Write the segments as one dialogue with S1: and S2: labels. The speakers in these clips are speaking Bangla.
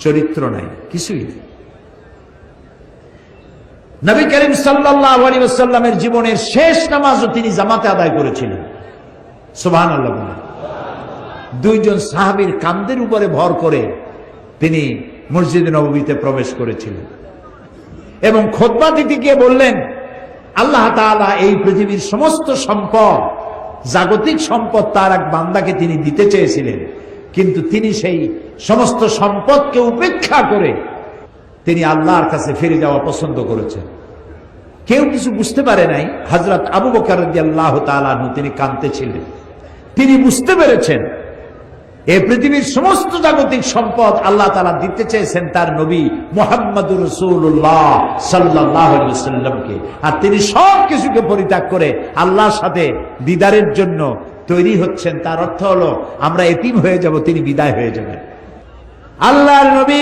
S1: চরিত্র নাই, কিছুই নেই। নবী করিম সাল্লাল্লাহু আলাইহি ওয়াসাল্লামের জীবনের শেষ নামাজও তিনি জামাতে আদায় করেছিলেন। সুবহানাল্লাহ। দুইজন সাহাবীর কাঁধের উপরে ভর করে তিনি মসজিদে নববীতে প্রবেশ করেছিলেন এবং খুতবা দিতে গিয়ে বললেন, আল্লাহ তাআলা এই পৃথিবীর সমস্ত সম্পদ, জাগতিক সম্পদ তার এক বান্দাকে তিনি দিতে চেয়েছিলেন, কিন্তু তিনি সেই সমস্ত সম্পদকে উপেক্ষা করে তিনি আল্লাহর কাছে ফিরে যাওয়া পছন্দ করেছেন। কেউ কিছু বুঝতে পারে নাই। হযরত আবু বকর রাদিয়াল্লাহু তাআলা আনহু তিনি কাঁদতেছিলেন। তিনি বুঝতে পেরেছেন এই পৃথিবীর সমস্ত জাগতিক সম্পদ আল্লাহ তাআলা দিতে চেয়েছেন তার নবী মুহাম্মদুর রাসূলুল্লাহ সাল্লাল্লাহু আলাইহি ওয়াসাল্লামকে, আর তিনি সব কিছুকে পরিত্যাগ করে আল্লাহর সাথে দিদারের জন্য তৈরি হচ্ছেন। তার অর্থ হলো আমরা এতিম হয়ে যাব, তিনি বিদায় হয়ে যাবেন। আল্লাহর নবী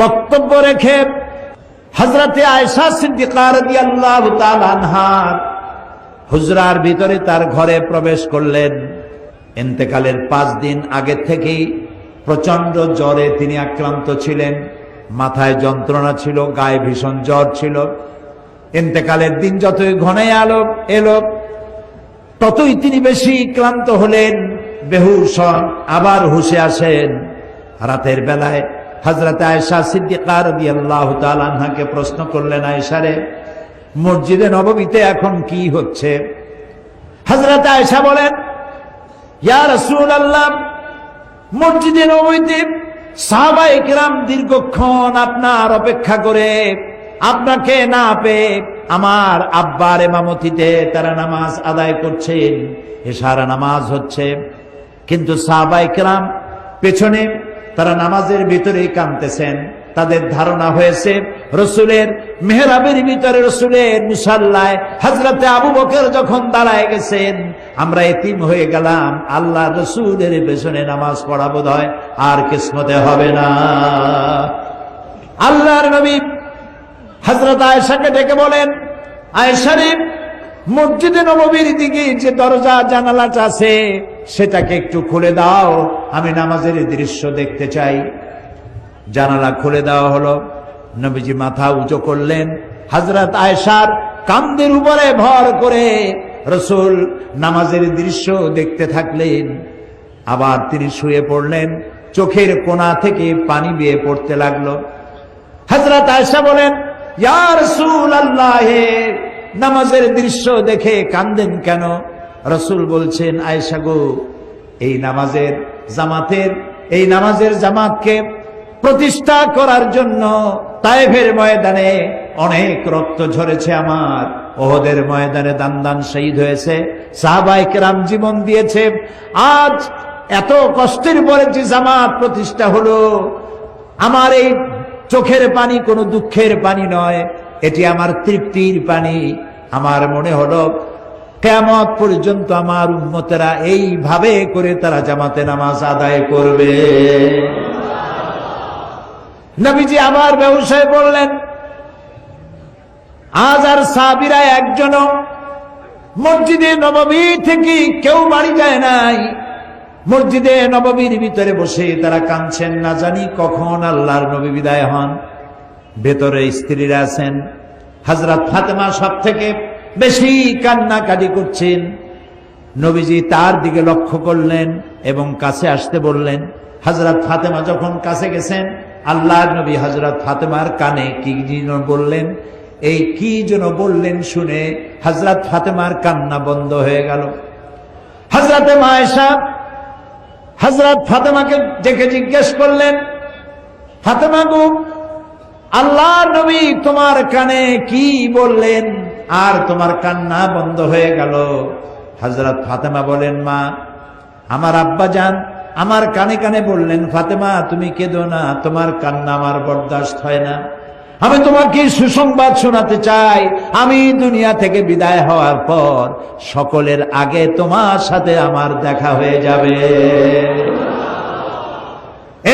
S1: বক্তব্য রেখে হযরতে আয়েশা সিদ্দিকা রাদিয়াল্লাহু তাআলা আনহা হুজরার ভিতরে তার ঘরে প্রবেশ করলেন। ইন্তেকালের 5 দিন আগে থেকেই প্রচন্ড জ্বরে তিনি আক্রান্ত ছিলেন, মাথায় যন্ত্রণা ছিল, গায়ে ভীষণ জ্বর ছিল। ইন্তেকালের দিন যতই ঘনায় এলো ততই তিনি বেশি ক্লান্ত হলেন, বেহুশ হন, আবার হুঁশে আসেন। রাতের বেলায় হযরত আয়েশা সিদ্দিকা রাদিয়াল্লাহু তাআলা আনহাকে প্রশ্ন করলেন, আয়েশা রে, মসজিদে নববীতে এখন কি হচ্ছে? হযরত আয়েশা বলেন, ইয়া রাসূলুল্লাহ, মসজিদে নববীতে সাহাবায়ে কেরাম দীর্ঘক্ষণ আপনার অপেক্ষা করে আপনাকে না পেয়ে আমার আব্বার ইমামতিতে তারা নামাজ আদায় করছেন, এশার নামাজ হচ্ছে, কিন্তু সাহাবায়ে কেরাম পেছনে তারা নামাজের ভিতরেই কাঁদতেছেন। তাদের ধারণা হয়েছে রসুলের মেহরাবের ভিতরে, রসুলের মুসাল্লায় হযরতে আবু বকর যখন দাঁড়ায় গেছেন, আমরা এতিম হয়ে গেলাম, আল্লাহ রসুলের পেছনে নামাজ পড়া বোধহয় আর কিসমতে হবে না। আল্লাহর নবী হযরত আয়েশাকে ডেকে বলেন, আয়েশা রে, মসজিদে নববীর দিকে যে দরজা জানালাটা আছে সেটাকে একটু খুলে দাও, আমি নামাজের দৃশ্য দেখতে চাই। জানালা খুলে দেওয়া হলো। নবীজি মাথা উঁচু করলেন, হযরত আয়েশার কাঁধের উপরে ভর করে রাসূল নামাজের দৃশ্য দেখতে থাকলেন। আবার তিনি শুয়ে পড়লেন, চোখের কোণা থেকে পানি বেয়ে পড়তে লাগলো। হযরত আয়েশা বলেন, ইয়া রাসূলুল্লাহ, নামাজের দৃশ্য দেখে কাঁদেন কেন? রাসূল বলছেন, আয়েশা গো, এই নামাজের জামাতকে প্রতিষ্ঠা করার জন্য তায়েফের ময়দানে অনেক রক্ত ঝরেছে আমার, ওহদের ময়দানে দান শহীদ হয়েছে, সাহাবায়ে কেরাম জীবন দিয়েছে। আজ এত কষ্টের পরে যে জামাত প্রতিষ্ঠা হলো, আমার এই চোখের পানি কোনো দুঃখের পানি নয়, এটি আমার তৃপ্তির পানি। আমার মনে হলো কিয়ামত পর্যন্ত আমার উম্মতেরা এইভাবে করে তারা জামাতে নামাজ আদায় করবে। নবীজি আবার বেহুশ হয়ে পড়লেন। আজ আর সাহাবীরা একজনও মসজিদে নববী থেকে কেউ বাড়ি যায় নাই। মসজিদে নববীর ভিতরে বসে তারা কাঁদছেন, না জানি কখন আল্লাহর নবী বিদায় হন। ভেতরে স্ত্রীরা আছেন। হযরত ফাতেমা সব থেকে বেশি কান্নাকাটি করছেন। নবীজি তার দিকে লক্ষ্য করলেন এবং কাছে আসতে বললেন। হযরত ফাতেমা যখন কাছে গেছেন, আল্লাহর নবী হযরত ফাতেমার কানে কি যেন বললেন। এই কি যেন বললেন শুনে হযরত ফাতেমার কান্না বন্ধ হয়ে গেল। হযরতে আয়েশা হযরত ফাতেমাকে ডেকে জিজ্ঞেস করলেন, ফাতেমা গো, আল্লাহর নবী তোমার কানে কি বললেন আর তোমার কান্না বন্ধ হয়ে গেল? হযরত ফাতেমা বলেন, মা, আমার আব্বা জান আমার কানে কানে বললেন, ফাতেমা তুমি কেঁদো না, তোমার কান্না আমার বরদাস্ত হয় না। আমি তোমাকে সুসংবাদ শোনাতে চাই, আমি দুনিয়া থেকে বিদায় হওয়ার পর সকলের আগে তোমার সাথে আমার দেখা হয়ে যাবে।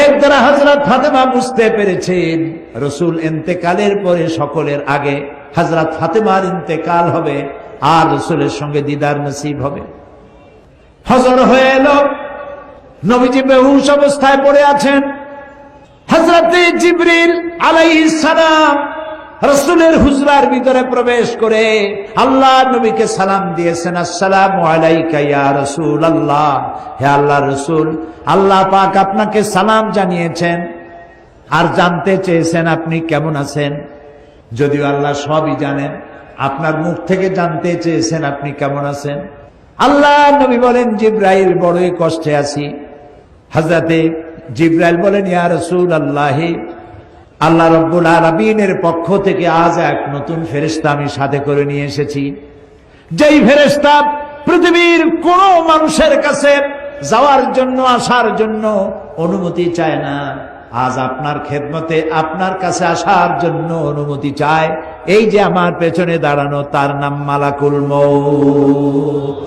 S1: এর দ্বারা হযরত ফাতেমা বুঝতে পেরেছেন রাসূল ইন্তেকালের পরে সকলের আগে হযরত ফাতেমার ইন্তেকাল হবে আর রাসূলের সঙ্গে দিদার নসিব হবে। ফজর হয়ে এলো, নবীজি বেহুশ অবস্থায় পড়ে আছেন। হযরতে জিবরিল আলাইহিস সালাম রাসূলের হুজরার ভিতরে প্রবেশ করে আল্লাহ নবীকে সালাম দিয়েছেন, আসসালামু আলাইকা ইয়া রাসূলুল্লাহ, হে আল্লাহর রাসূল, আল্লাহ পাক আপনাকে সালাম জানিয়েছেন আর জানতে চেয়েছেন আপনি কেমন আছেন। যদিও আল্লাহ সবই জানেন, আপনার মুখ থেকে জানতে চেয়েছেন আপনি কেমন আছেন। আল্লাহ নবী বলেন, জিবরাইল বড়ই কষ্টে আছি। হযরতে জিবরাইল বলেন, ইয়া রাসূলুল্লাহ, আল্লাহ রাব্বুল আলামিনের পক্ষ থেকে আজ এক নতুন ফেরেশতা আমি সাথে করে নিয়ে এসেছি, যেই ফেরেশতা পৃথিবীর কোন মানুষের কাছে যাওয়ার জন্য আসার জন্য অনুমতি চায় না, আজ আপনার খেদমতে আপনার কাছে আসার জন্য অনুমতি চায়। এই যে আমার পেছনে দাঁড়ানো, তার নাম মালাকুল মউত।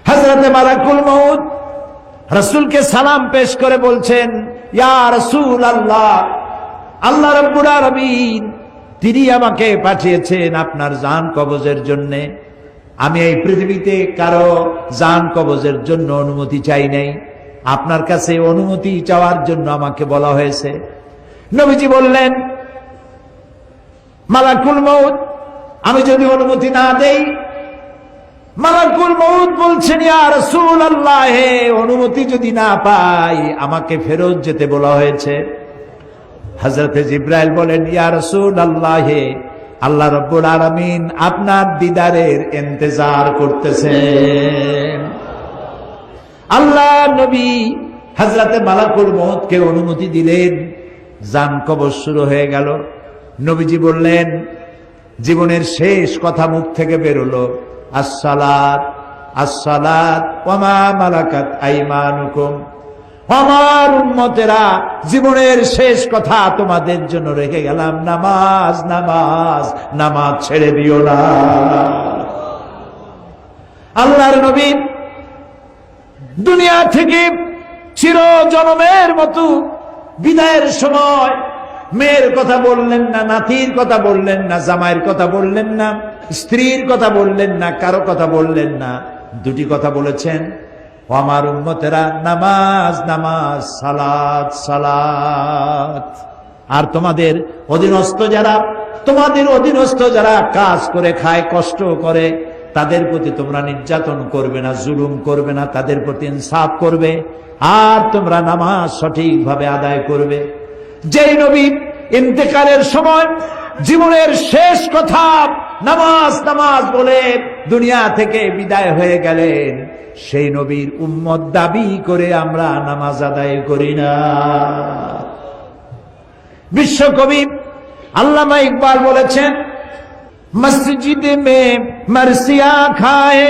S1: হযরতে মালাকুল মউত রাসূলকে সালাম পেশ করে বলছেন, ইয়া রাসূলুল্লাহ, আল্লাহ রাব্বুল আলামিন তিনি আমাকে পাঠিয়েছেন আপনার জান কবজের জন্য। আমি এই পৃথিবীতে কারো জান কবজের জন্য অনুমতি চাই নাই, আপনার কাছে অনুমতি চাওয়ার জন্য আমাকে বলা হয়েছে। নবীজি বললেন, মালাকুল মউত, আমি যদি অনুমতি না দেই? মালাকুল মউত বলছেন, ইয়া রাসূলুল্লাহ, হে অনুমতি যদি না পাই আমাকে ফেরত যেতে বলা হয়েছে। হযরতে জিবরাইল বলেন, ইয়া রাসূলুল্লাহ, হে আল্লাহ রাব্বুল আলামিন আপনার দিদারের ইন্তজার করতেছেন। আল্লাহ নবী হযরতে মালাকুল মউতকে অনুমতি দিলেন, জান কবজ শুরু হয়ে গেল। নবীজি বললেন, জীবনের শেষ কথা মুখ থেকে বেরোলো, আসসালাত আসসালাত ওয়া মা মালাকাত আইমানুকুম। আমার উম্মতেরা, জীবনের শেষ কথা তোমাদের জন্য রেখে গেলাম, নামাজ নামাজ নামাজ ছেড়ে দিও না। আল্লাহর নবী দুনিয়া থেকে চির জনমের মতো বিদায়ের সময় মেয়ের কথা বললেন না, নাতির কথা বললেন না, জামাইয়ের কথা বললেন না, স্ত্রীর কথা বললেন না, কারো কথা বললেন না। দুটি কথা বলেছেন, ও আমার উম্মতেরা, নামাজ নামাজ, সালাত সালাত। আর তোমাদের অধীনস্থ যারা কাজ করে খায়, কষ্ট করে, তাদের প্রতি তোমরা নির্যাতন করবে না, জুলুম করবে না, তাদের প্রতি ইনসাফ করবে, আর তোমরা নামাজ সঠিকভাবে আদায় করবে। যেই নবী ইন্তেকালের সময় জীবনের শেষ কথা নামাজ নামাজ বলে দুনিয়া থেকে বিদায় হয়ে গেলেন, সেই নবীর উম্মত দাবি করে আমরা নামাজ আদায় করি না। বিশ্বকবি আল্লামা ইকবাল বলেছেন, মসজিদ মে মরসিয়া খায়ে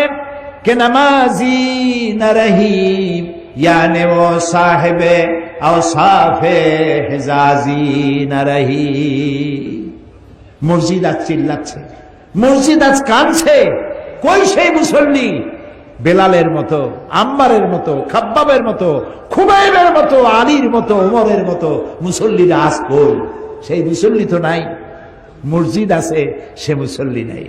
S1: কে নামাজি না রহি, याने वो साहिबे औसाफे हिजाजी न रही। মসজিদ আজ চিল্লাচ্ছে, মসজিদ আজ কাঁদছে, কই সেই মুসল্লি? বেলালের মতো, আম্মারের মতো, খাব্বাবের মতো, খুবাইবের মতো, আলীর মতো, ওমরের মতো মুসল্লিরা আজ কই? সেই মুসল্লি তো নাই। মসজিদ আছে, সে মুসল্লি নাই।